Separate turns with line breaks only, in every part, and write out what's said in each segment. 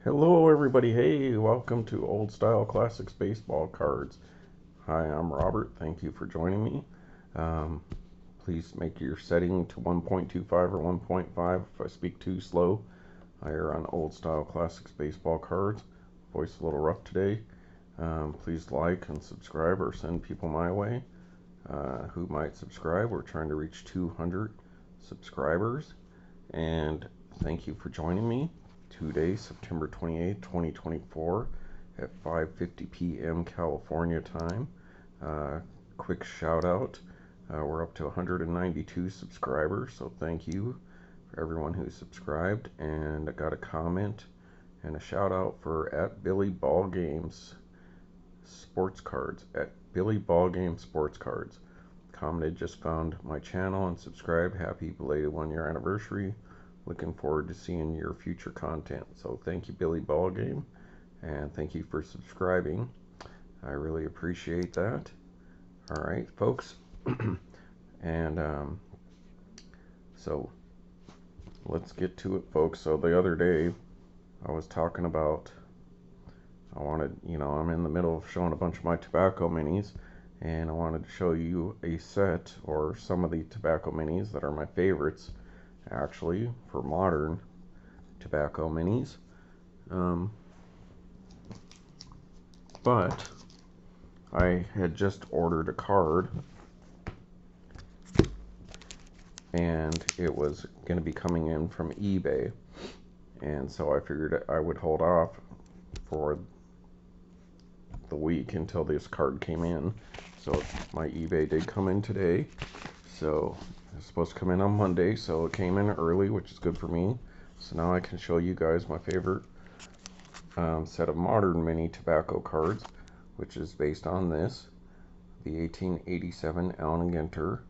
Hello, everybody. Hey, welcome to Old Style Classics Baseball Cards. Hi, I'm Robert. Thank you for joining me. Um, Please make your setting to 1.25 or 1.5 if I speak too slow. Here on Old Style Classics Baseball Cards. Voice a little rough today. Please like and subscribe or send people my way who might subscribe. We're trying to reach 200 subscribers. And thank you for joining me. Today, September 28th, 2024 at 5:50 p.m. California time. Quick shout out. We're up to 192 subscribers, so thank you for everyone who subscribed. And I got a comment and a shout out for at Billy Ball Games Sports Cards. At Billy Ball Games Sports Cards. Commented, just found my channel and subscribed. Happy belated 1-year anniversary. Looking forward to seeing your future content. So thank you, Billy Ballgame, and thank you for subscribing. I really appreciate that. All right, folks. And so let's get to it, folks. So the other day I was talking about, I'm in the middle of showing a bunch of my tobacco minis, and I wanted to show you a set or some of the tobacco minis that are my favorites, actually, for modern tobacco minis. But I had just ordered a card, and it was going to be coming in from eBay, and so I figured I would hold off for the week until this card came in. So my eBay did come in today, so it's supposed to come in on Monday, so it came in early, which is good for me. So now I can show you guys my favorite set of modern mini tobacco cards, which is based on this, the 1887 Allen Ginter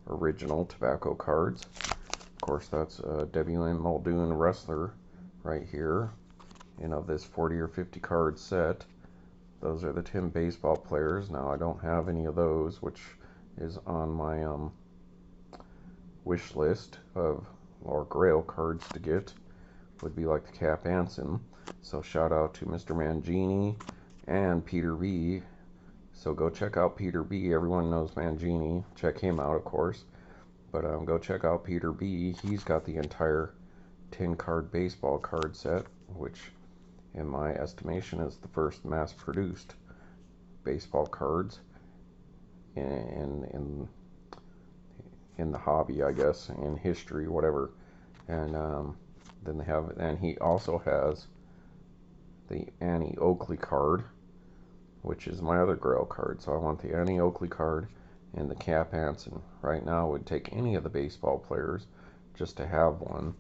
original tobacco cards. Of course, that's a W.M. Muldoon wrestler right here. And of this 40 or 50 card set, those are the 10 baseball players. Now, I don't have any of those, which is on my wish list of, or grail cards to get, would be like the Cap Anson. So shout out to Mr. Mangini and Peter B. So go check out Peter B. Everyone knows Mangini. Check him out, of course. But go check out Peter B. He's got the entire 10-card baseball card set, which in my estimation is the first mass-produced baseball cards in the hobby, I guess, in history, whatever. And then they have, and he also has the Annie Oakley card, which is my other grail card. So I want the Annie Oakley card and the Cap Anson. Right now, I would take any of the baseball players just to have one.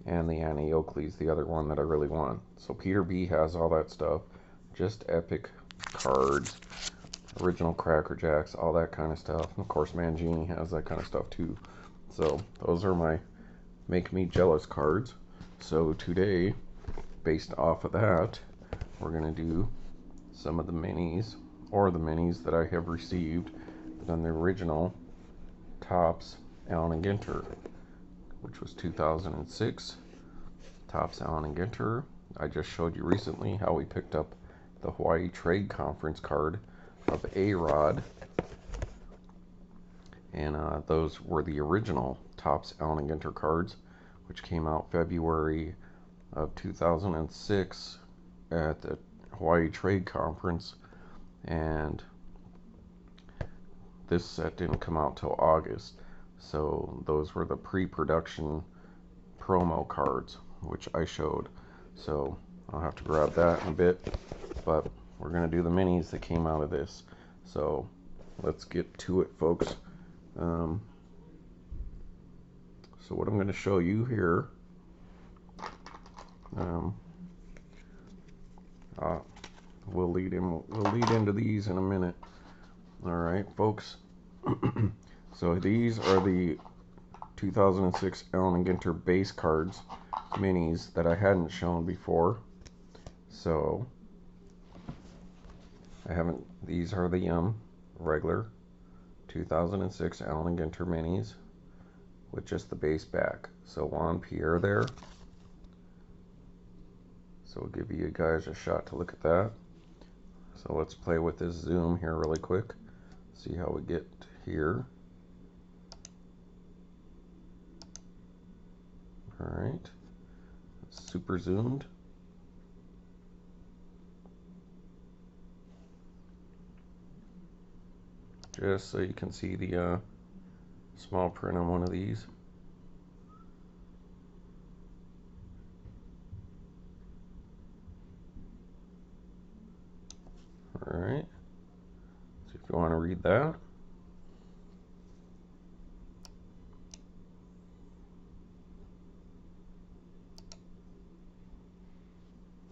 And the Annie Oakley's the other one that I really want. So Peter B has all that stuff. Just epic cards. Original Cracker Jacks, all that kind of stuff. And of course, Mangini has that kind of stuff too. So those are my Make Me Jealous cards. So today, based off of that, we're going to do some of the minis, or the minis that I have received on the original Topps Allen Ginter, which was 2006 Topps Allen Ginter. I just showed you recently how we picked up the Hawaii Trade Conference card of A-Rod, and those were the original Topps Allen Ginter cards, which came out February of 2006 at the Hawaii Trade Conference, and this set didn't come out till August. So those were the pre-production promo cards, which I showed. So I'll have to grab that in a bit, but we're going to do the minis that came out of this. So let's get to it, folks. So what I'm going to show you here, we'll lead into these in a minute. All right, folks. So these are the 2006 Allen Ginter base cards minis that I hadn't shown before. So these are the regular 2006 Allen Ginter minis with just the base back. So Juan Pierre there. So we'll give you guys a shot to look at that. So let's play with this zoom here really quick. See how we get here. Alright. Super zoomed. Just so you can see the small print on one of these. Alright. So if you want to read that.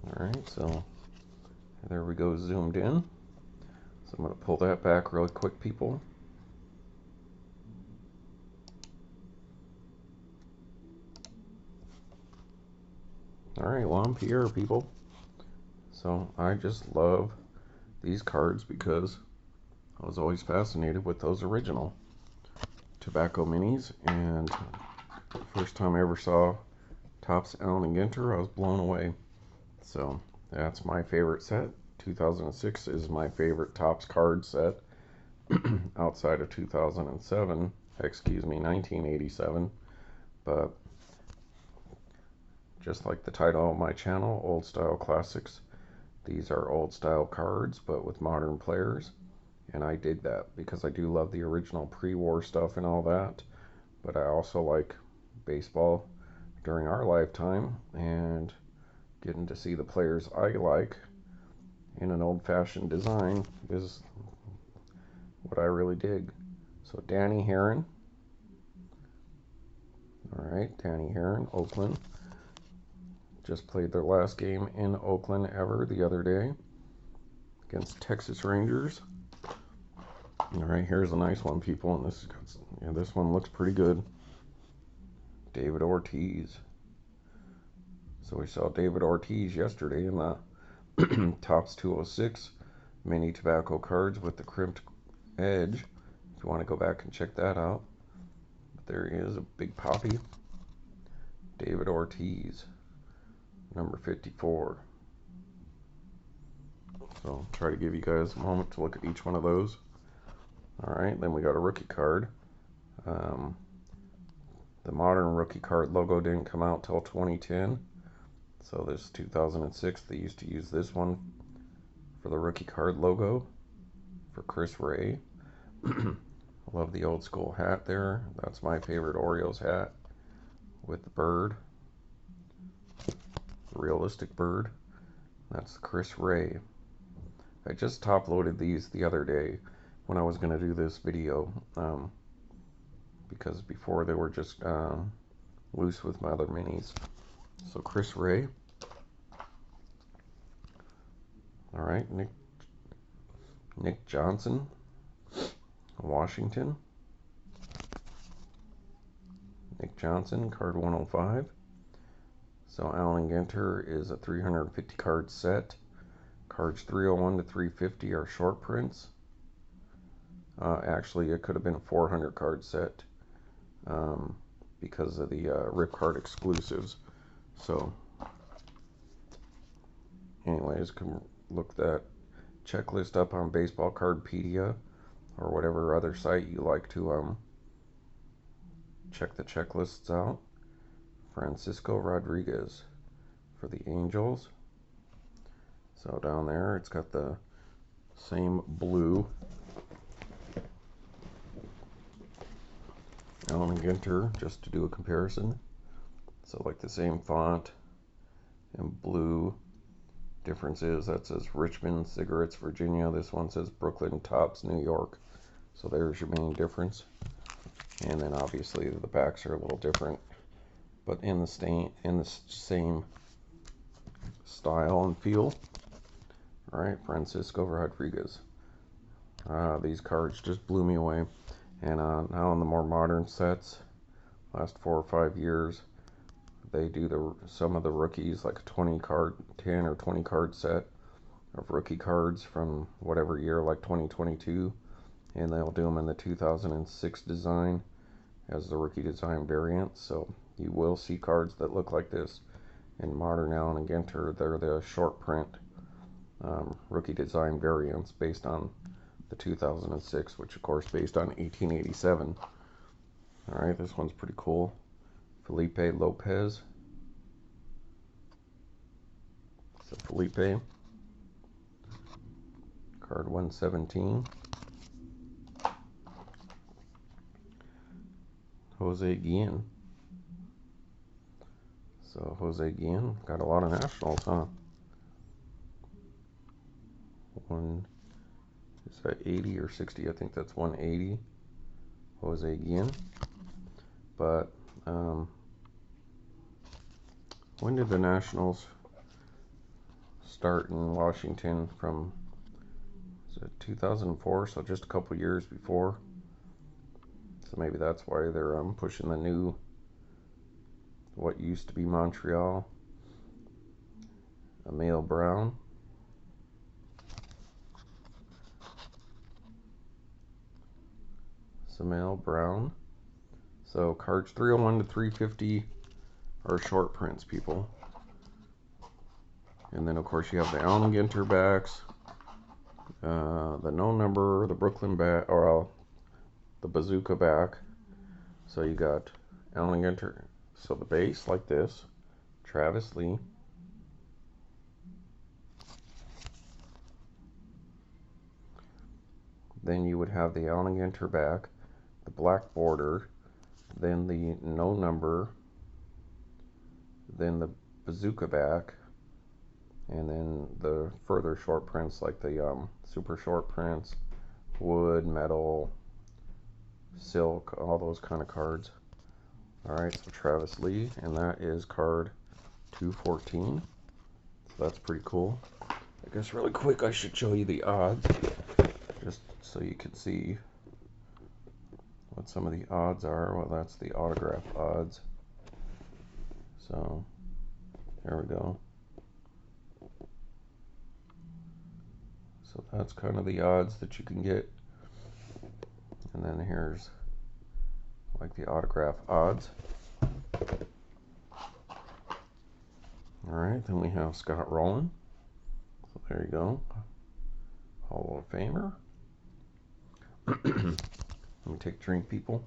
Alright, so there we go, zoomed in. So I'm going to pull that back really quick, people. Alright, well, I'm here, people. So I just love these cards because I was always fascinated with those original Tobacco Minis, and the first time I ever saw Topps Allen Ginter, I was blown away. So that's my favorite set. 2006 is my favorite Topps card set outside of 2007, excuse me, 1987. But just like the title of my channel, Old Style Classics, these are old style cards but with modern players, and I dig that because I do love the original pre-war stuff and all that, but I also like baseball during our lifetime, and getting to see the players I like in an old-fashioned design is what I really dig. So Danny Herron, alright, Danny Herron, Oakland. Just played their last game in Oakland ever the other day against Texas Rangers. Alright, here's a nice one, people, and this one looks pretty good. David Ortiz. So we saw David Ortiz yesterday in the Topps 206 mini tobacco cards with the crimped edge. If you want to go back and check that out. But there he is, a big poppy. David Ortiz, number 54. So try to give you guys a moment to look at each one of those. Alright, then we got a rookie card. The modern rookie card logo didn't come out till 2010. So this 2006, they used to use this one for the rookie card logo for Chris Ray. I love the old school hat there. That's my favorite Orioles hat with the bird, the realistic bird. That's Chris Ray. I just top loaded these the other day when I was going to do this video, because before they were just loose with my other minis. So Chris Ray. Alright, Nick Johnson, Washington. Nick Johnson, card 105. So Allen Ginter is a 350 card set. Cards 301 to 350 are short prints. Actually, it could have been a 400 card set because of the rip card exclusives. So anyways, can look that checklist up on Baseball Cardpedia or whatever other site you like to check the checklists out. Francisco Rodriquez for the Angels. So down there it's got the same blue Allen Ginter, just to do a comparison. So like the same font and blue. Difference is that says Richmond Cigarettes, Virginia. This one says Brooklyn Topps, New York. So there's your main difference. And then obviously the backs are a little different, but in the same style and feel. All right, Francisco Rodriquez. These cards just blew me away. And now in the more modern sets, last 4 or 5 years, they do some of the rookies, like a 10 or 20 card set of rookie cards from whatever year, like 2022, and they'll do them in the 2006 design as the rookie design variant. So you will see cards that look like this and modern Allen Ginter, they're the short print rookie design variants based on the 2006, which of course based on 1887. Alright, this one's pretty cool. Felipe Lopez. So Felipe. Card 117. Jose Guillen. So Jose Guillen got a lot of nationals, huh? Is that 80 or 60? I think that's 180. Jose Guillen. But when did the Nationals start in Washington? From, is it 2004? So just a couple years before. So maybe that's why they're pushing the new, what used to be Montreal. Emil Brown. Emil Brown. So cards 301 to 350 are short prints, people. And then of course you have the Allen Ginter backs, the no number, the Brooklyn back, or the Bazooka back. So you got Allen Ginter. So the base like this, Travis Lee. Then you would have the Allen Ginter back, the black border, then the no number, then the Bazooka back, and then the further short prints like the super short prints, wood, metal, silk, all those kind of cards. Alright, so Travis Lee, and that is card 214. So that's pretty cool. I guess really quick I should show you the odds, just so you can see what some of the odds are. Well, that's the autograph odds. So there we go. So that's kind of the odds that you can get. And then here's like the autograph odds. Alright, then we have Scott Rolen. So there you go. Hall of Famer. Let me take a drink, people.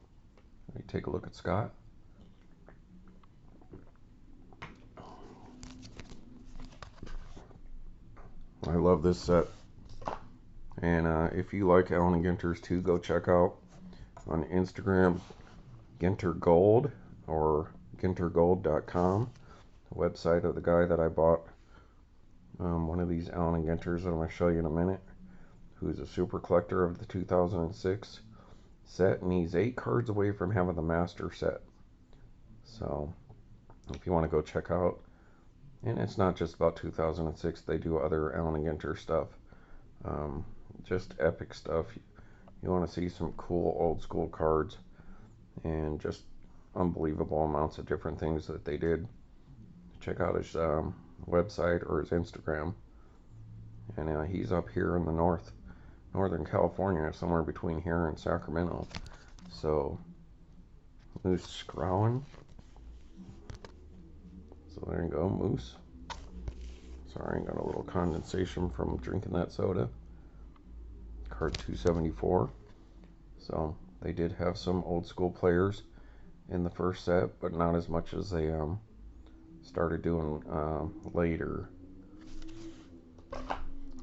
Let me take a look at Scott. I love this set. And if you like Allen Ginters too, go check out on Instagram Ginter Gold or gintergold.com, the website of the guy that I bought one of these Allen Ginters that I'm going to show you in a minute, who's a super collector of the 2006 set, and he's 8 cards away from having the master set. So if you want to go check out, and it's not just about 2006, they do other Allen Ginter stuff, just epic stuff. You want to see some cool old school cards and just unbelievable amounts of different things that they did. Check out his website or his Instagram. And he's up here in the northern California, somewhere between here and Sacramento. So Moose Scrowan. So there you go, Moose. Sorry, I got a little condensation from drinking that soda. Card 274. So they did have some old school players in the first set, but not as much as they started doing later.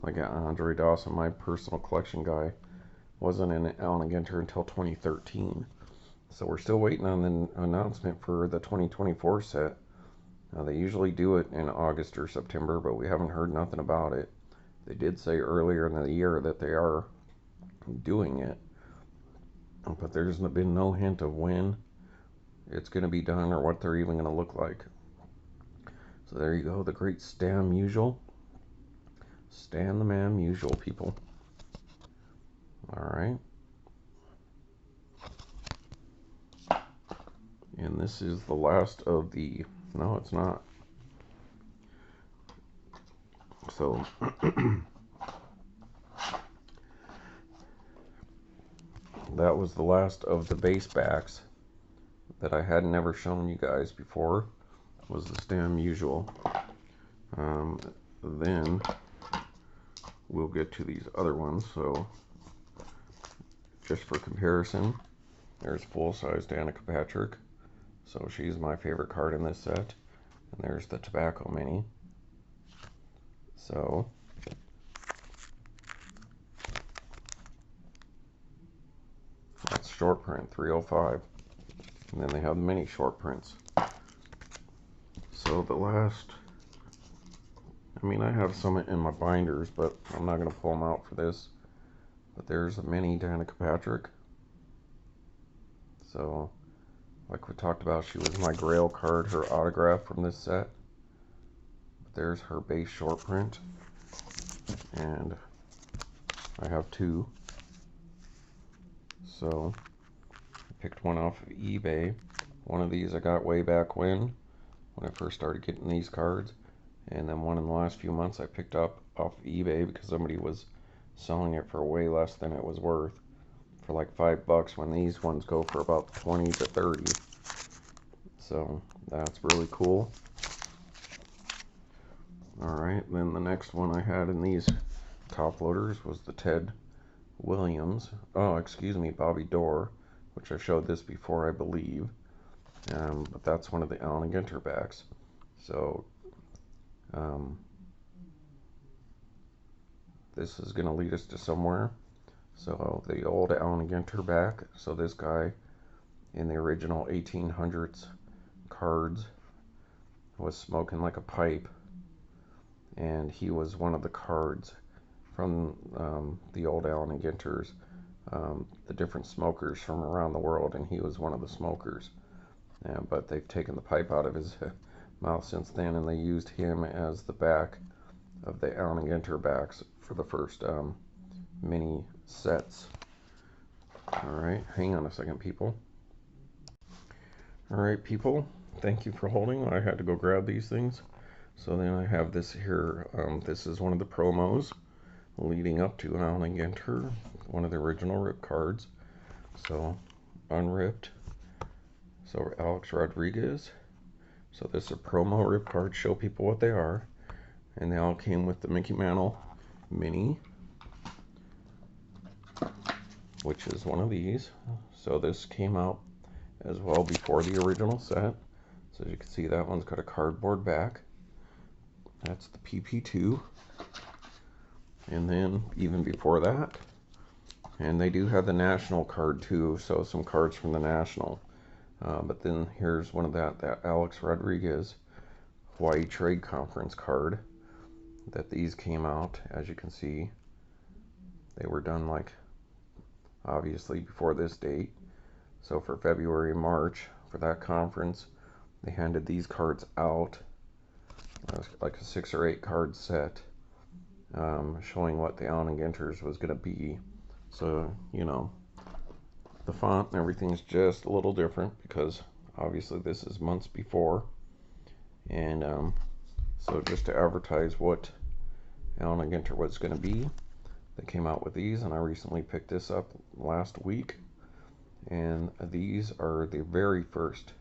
Like Andre Dawson, my personal collection guy, wasn't in Allen Ginter until 2013. So we're still waiting on the announcement for the 2024 set. They usually do it in August or September, but we haven't heard nothing about it. They did say earlier in the year that they are doing it, but there's been no hint of when it's going to be done or what they're even going to look like. So there you go, the great Stan Musial. Stan the Man Musial, people. Alright. And this is the last of the... No, it's not. So... that was the last of the base backs that I had never shown you guys before. was the stem usual. Then we'll get to these other ones. So just for comparison, there's full-size Danica Patrick. So she's my favorite card in this set. And there's the Tobacco Mini. So that's short print, 305. And then they have the mini short prints. So the last, I mean, I have some in my binders, but I'm not going to pull them out for this. But there's a mini Danica Patrick. So, like we talked about, she was my Grail card, her autograph from this set. But there's her base short print. And I have two. So, I picked one off of eBay. One of these I got way back when I first started getting these cards. And then one in the last few months I picked up off of eBay because somebody was selling it for way less than it was worth, for like $5, when these ones go for about 20 to 30. So that's really cool. Alright, then the next one I had in these top loaders was the Ted Williams, Bobby Dorr, which I showed this before, I believe. But that's one of the Allen Ginter backs. So this is going to lead us to somewhere. So the old Allen Ginter back. So this guy in the original 1800s cards was smoking like a pipe, and he was one of the cards from the old Allen Ginters, the different smokers from around the world, and he was one of the smokers. But they've taken the pipe out of his mouth since then, and they used him as the back of the Allen Ginter backs for the first mini sets. Alright, hang on a second, people. Alright, people, thank you for holding. I had to go grab these things. So then I have this here. This is one of the promos leading up to an Allen Ginter, one of the original rip cards. So unripped. So Alex Rodriquez. So this is a promo rip card, show people what they are. And they all came with the Mickey Mantle Mini, which is one of these. So this came out as well before the original set. So as you can see, that one's got a cardboard back. That's the PP2. And then even before that, and they do have the National card too, so some cards from the National. But then here's one of that Alex Rodriquez Hawaii Trade Conference card that these came out. As you can see, they were done like obviously before this date. So for February and March for that conference, they handed these cards out. It was like a 6 or 8 card set, showing what the Allen Ginters was going to be. So, you know, the font and everything's just a little different because obviously this is months before. And so just to advertise what Allen Ginter was going to be, they came out with these, and I recently picked this up last week. And these are the very first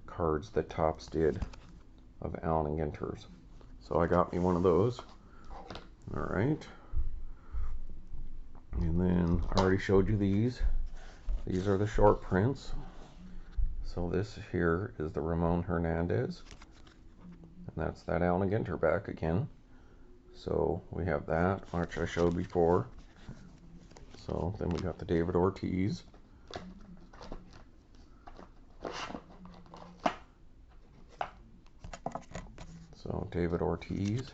cards that Topps did of Allen Ginters. So I got me one of those. Alright. And then I already showed you these. These are the short prints. So this here is the Ramon Hernandez. And that's that Allen Ginter back again. So we have that, which I showed before. So then we got the David Ortiz. So David Ortiz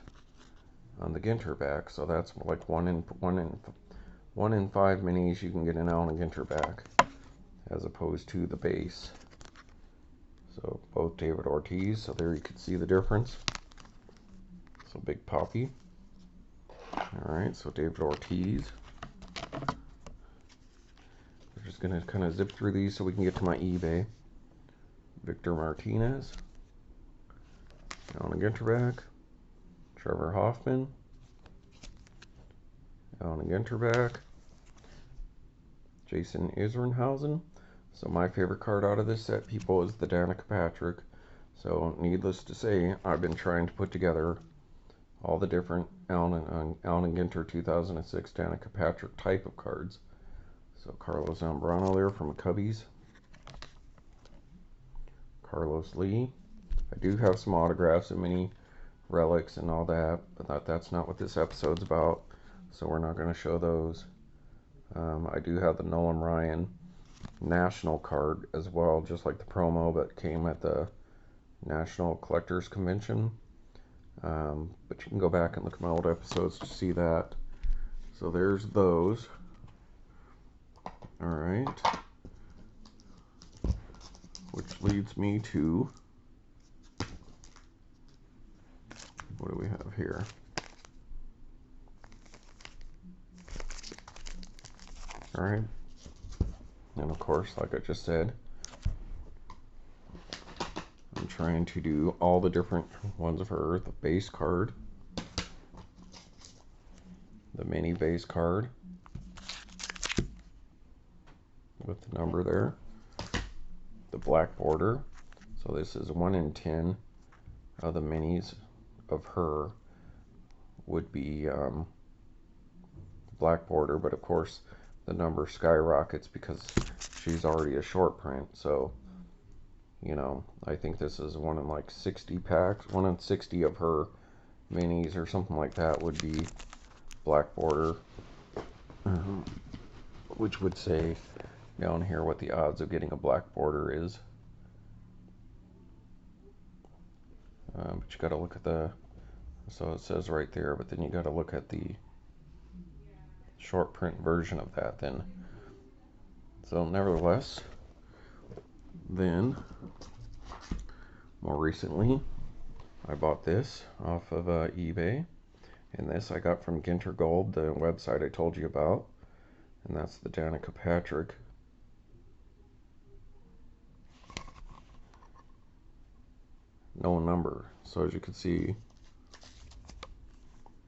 on the Ginter back. So that's like one in 5 minis you can get an Allen Ginter back, as opposed to the base. So both David Ortiz. So there you can see the difference. So Big Poppy. Alright, so David Ortiz. We're just going to kind of zip through these so we can get to my eBay. Victor Martinez. Allen Ginter back. Trevor Hoffman. Allen Ginter back. Jason Isringhausen. So my favorite card out of this set, people, is the Danica Patrick. So needless to say, I've been trying to put together all the different Allen Ginter 2006 Danica Patrick type of cards. So Carlos Zambrano there from the Cubbies. Carlos Lee. I do have some autographs and mini relics and all that, but that's not what this episode's about, so we're not going to show those. I do have the Nolan Ryan National card as well, just like the promo that came at the National Collectors Convention. But you can go back and look at my old episodes to see that. So there's those. Alright. Which leads me to, what do we have here? Alright. And of course, like I just said, I'm trying to do all the different ones of her. The base card, the mini base card with the number there, the black border. So this is 1 in 10 of the minis of her would be black border, but of course the number skyrockets because she's already a short print. So, you know, I think this is 1 in like 60 packs. 1 in 60 of her minis or something like that would be black border, which would say down here what the odds of getting a black border is. But you got to look at the, so it says right there, but then you got to look at the short print version of that then. So nevertheless, then more recently I bought this off of eBay, and this I got from Ginter Gold, the website I told you about, and that's the Danica Patrick. No number, so as you can see,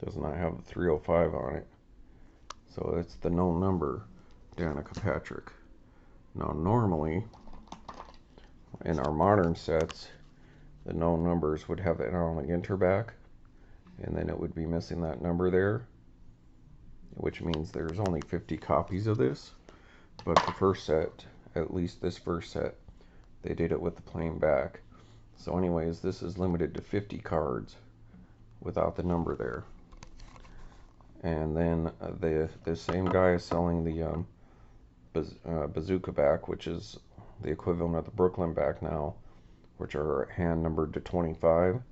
does not have the 305 on it. So it's the no number Danica Patrick. Now normally in our modern sets, the no numbers would have an Allen Ginter back, and then it would be missing that number there, which means there's only 50 copies of this. But the first set, at least this first set, they did it with the plain back. So anyways, this is limited to 50 cards without the number there. And then the same guy is selling the bazooka back, which is the equivalent of the Brooklyn back now, which are hand numbered to 25.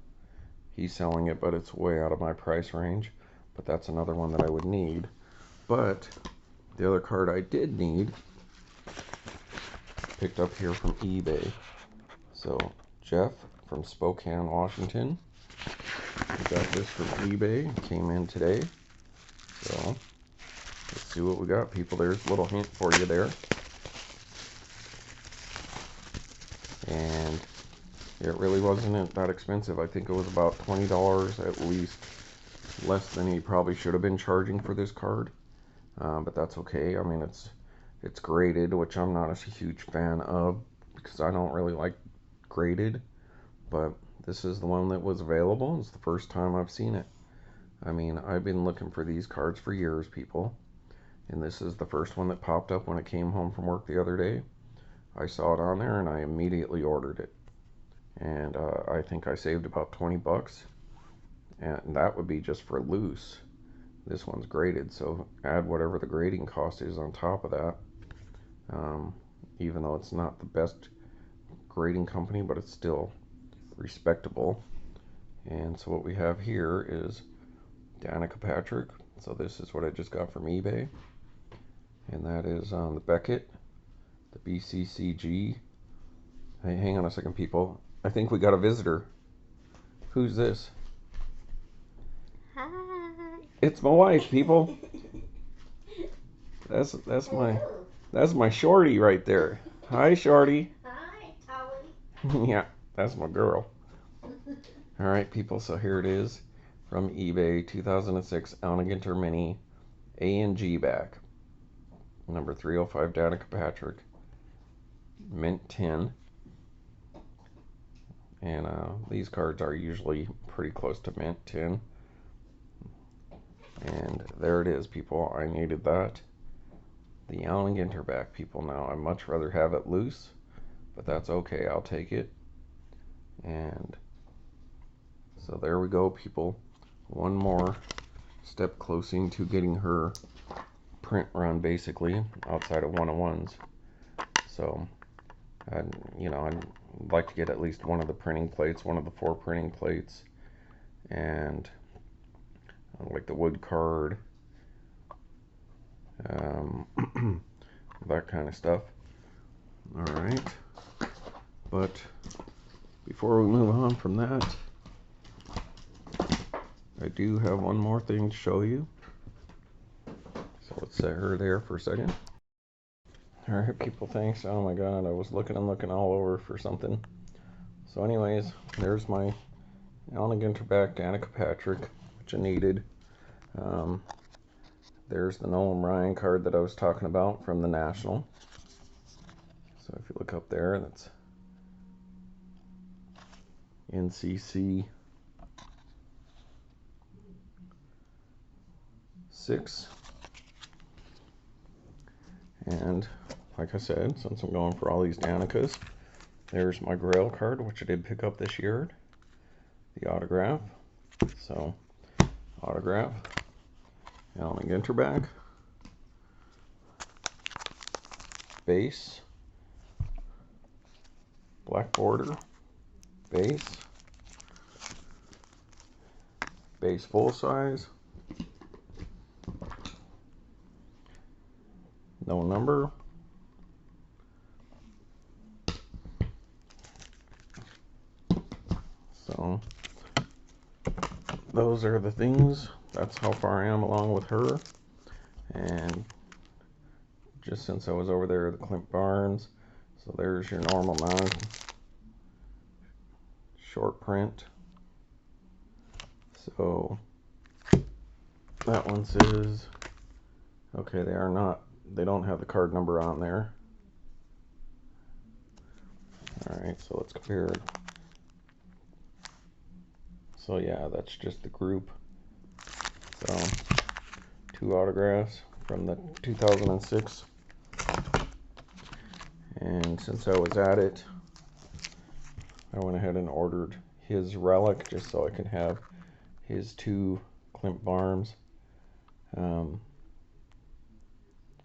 He's selling it, but it's way out of my price range. But that's another one that I would need. But the other card I did need, picked up here from eBay. So Jeff from Spokane, Washington. We got this from eBay. It came in today. So let's see what we got, people. There's a little hint for you there. And it really wasn't that expensive. I think it was about $20 at least, less than he probably should have been charging for this card. But that's okay. I mean, it's graded, which I'm not a huge fan of because I don't really like graded. But this is the one that was available. It's the first time I've seen it. I mean, I've been looking for these cards for years, people. And this is the first one that popped up when I came home from work the other day. I saw it on there and I immediately ordered it. And I think I saved about 20 bucks. And that would be just for loose. This one's graded, so add whatever the grading cost is on top of that. Even though it's not the best grading company, but it's still respectable. And so what we have here is Danica Patrick. So this is what I just got from eBay, and that is the Beckett, the BCCG. Hey, hang on a second, people. I think we got a visitor. Who's this?
Hi.
It's my wife, people. That's my shorty right there. Hi, shorty.
Hi, Tolly.
Yeah, that's my girl. All right, people. So here it is from eBay, 2006 Allen Ginter Mini A&G back, number 305 Danica Patrick, mint tin. And these cards are usually pretty close to mint 10. And there it is, people. I needed that. The Allen Ginter back, people. Now, I'd much rather have it loose, but that's okay. I'll take it. And so there we go, people. One more step closing to getting her print run, basically, outside of 101s. So, I'd like to get at least one of the printing plates, one of the 4 printing plates, and like the wood card, that kind of stuff. Alright, but before we move on from that, I do have one more thing to show you. So let's set her there for a second. Alright, people, thanks. Oh my god, I was looking and looking all over for something. So anyways, there's my Allen Ginter back Danica Patrick, which I needed. There's the Nolan Ryan card that I was talking about from the National. So if you look up there, that's NCC 6. And like I said, since I'm going for all these Danicas, there's my Grail card, which I did pick up this year. The autograph. So, autograph. Allen Ginter bag. Base. Black border. Base. Base full size. No number. So those are the things. That's how far I am along with her. And just since I was over there, the Clint Barnes. So there's your normal non short print. So that one says, okay, they don't have the card number on there. Alright, so let's compare it. So yeah, that's just the group. So 2 autographs from the 2006. And since I was at it, I went ahead and ordered his relic just so I could have his 2 Clint Barnes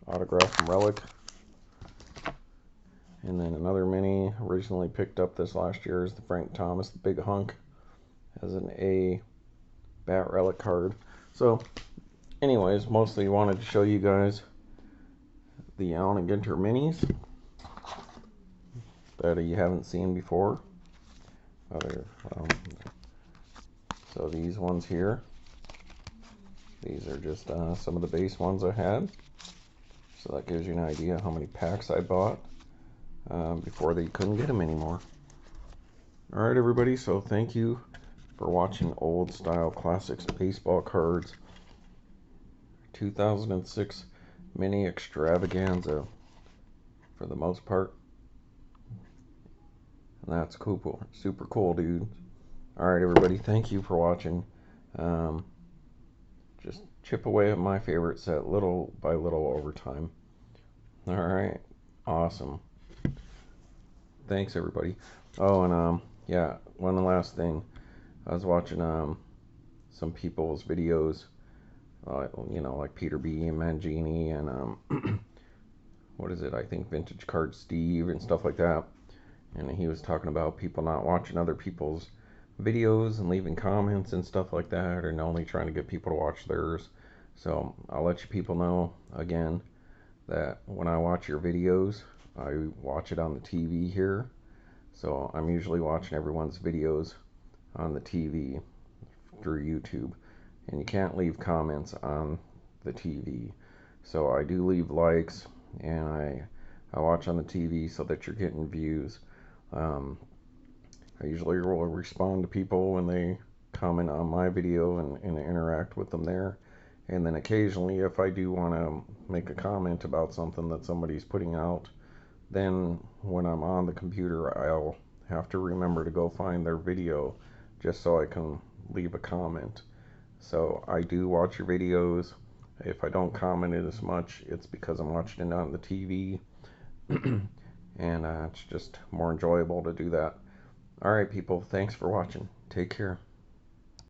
autograph from relic. And then another mini originally picked up this last year is the Frank Thomas, the big hunk, as an A bat relic card. So anyways, mostly wanted to show you guys the Allen Ginter minis that you haven't seen before. So these ones here, these are just some of the base ones I had. So that gives you an idea how many packs I bought before they couldn't get them anymore. Alright everybody, so thank you for watching Old Style Classics Baseball Cards 2006 Mini Extravaganza for the most part. And that's cool, super cool, dude. Alright everybody, thank you for watching. Just chip away at my favorite set little by little over time. Alright, awesome. Thanks everybody. Oh, and yeah, one last thing. I was watching some people's videos, like Peter B. and Mangini and what is it? I think Vintage Card Steve and stuff like that. And he was talking about people not watching other people's videos and leaving comments and stuff like that, and only trying to get people to watch theirs. So I'll let you people know again that when I watch your videos, I watch it on the TV here. So I'm usually watching everyone's videos on the TV through YouTube, and you can't leave comments on the TV. So I do leave likes, and I watch on the TV so that you're getting views. I usually will respond to people when they comment on my video and interact with them there. And then occasionally, if I do want to make a comment about something that somebody's putting out, then when I'm on the computer, I'll have to remember to go find their video just so I can leave a comment. So I do watch your videos. If I don't comment it as much, it's because I'm watching it on the TV. And it's just more enjoyable to do that. Alright people, thanks for watching. Take care.